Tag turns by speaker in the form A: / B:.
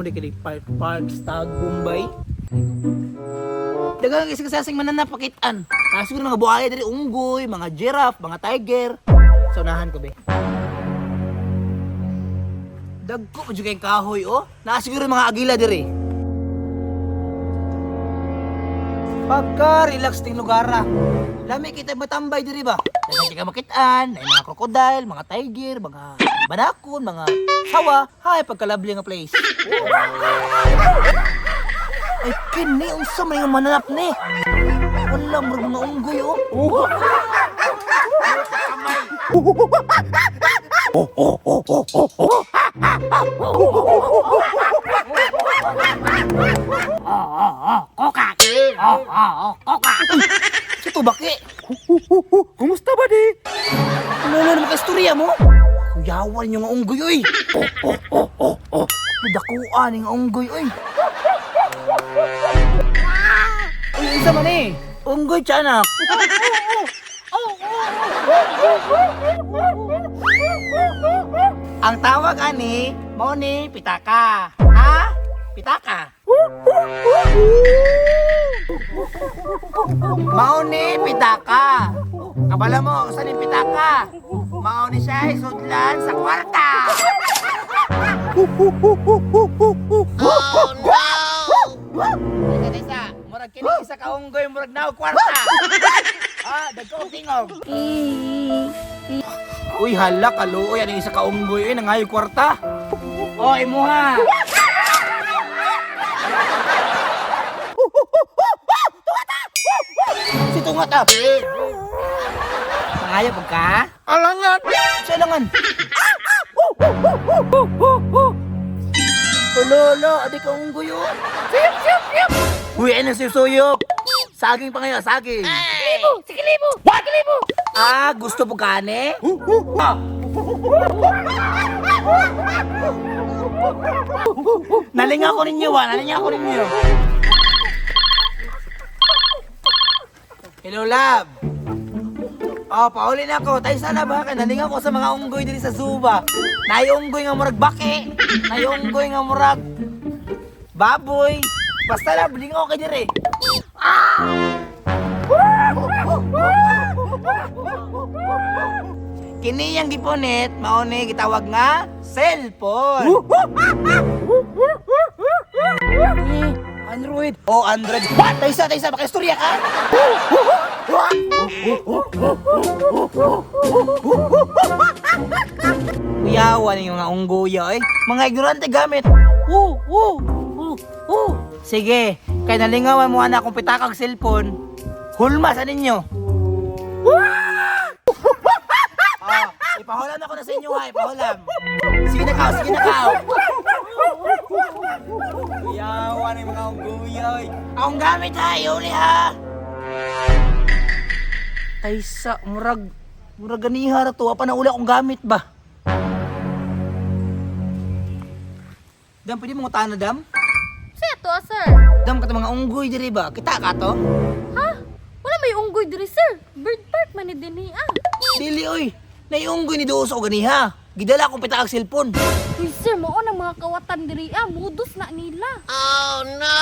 A: mo di kini park stag Bombay. Dagang isa kasasing mananapakitan. Siguro mga buhaya diri unggoy, mga giraffe, mga tiger. So unahan ko be. Dagko pa jud kay kahoy oh. Siguro mga agila diri. Pagka-relax ting lugar ah. Lami kita matambay diri ba? Dagan ka makitaan, ay mga crocodile, mga tiger, mga banakon, mga sawa, hay pagkalabli nga place. Ay kini unsa may mananap ni? Wala mo mga unggoy oh. Koka. Koka. Sito baki. Kumusta ba di? Ano naman ka istorya mo? Kuyawan yung nga unggoy oy. Dakuan yung unggoy oy. Ay, isa man eh. Unggoy tiyanak. Ang tawag ani, mo ni pitaka. Ha? Pitaka. Mao ni pitaka. Kabala mo, saan yung pitaka? Mao ni siya isudlan sa kwarta. Oh no! Isa, murag kini isa ka unggoy, murag naog kwarta. Dagko tingog. Uy, hala kaluoy, ano isa ka unggoy, nangayo kwarta. Oy, imuha. Si tungat ah. Nangayo pagka? Alangan. Sa alangan. Lolo, adik ka unggoy oh. Siyop. Uy, ano si suyop? Saging pa ngayon, saging. Sikilibo. Sikilibo. Gusto po kane? Nalinga ko ninyo. Hello, love. Pauli na ako. Tayo sana ba? Nalinga ko sa mga unggoy dito sa Zuba. Unggoy nga murag baki. Unggoy nga murag baboy. Basta lang, bilingaw ka dire. Kini yang giponet, mao ni gitawag nga cellphone. Android. Android. Taysa, baka istorya ka? Kuyawan yung mga unggoya eh. Mga ignorante gamit. Sige, kay nalingawan mo na akong pitakang cellphone. Hulma sa ninyo. Ipahulam ako na sa inyo ha, ipahulam. Sige na kao. Kuyawan yung mga unggoy. Akong gamit ha, iuli ha. Taysa, murag ganiha na to. Apa na uli akong gamit ba? Dam, pwede mo ngutahan na, Dam?
B: Seto, sir.
A: Dam, ka mga unggoy diri ba? Kita ka to?
B: Ha? Wala may unggoy diri, sir. Bird park man ni dinhi ah.
A: Dili, oy. Naiunggoy ni doon sa ganiha. Gidala akong pitakang cellphone.
B: Uy, sir, mao nang mga kawatan diri ah. Mudus na nila.
C: Oh no!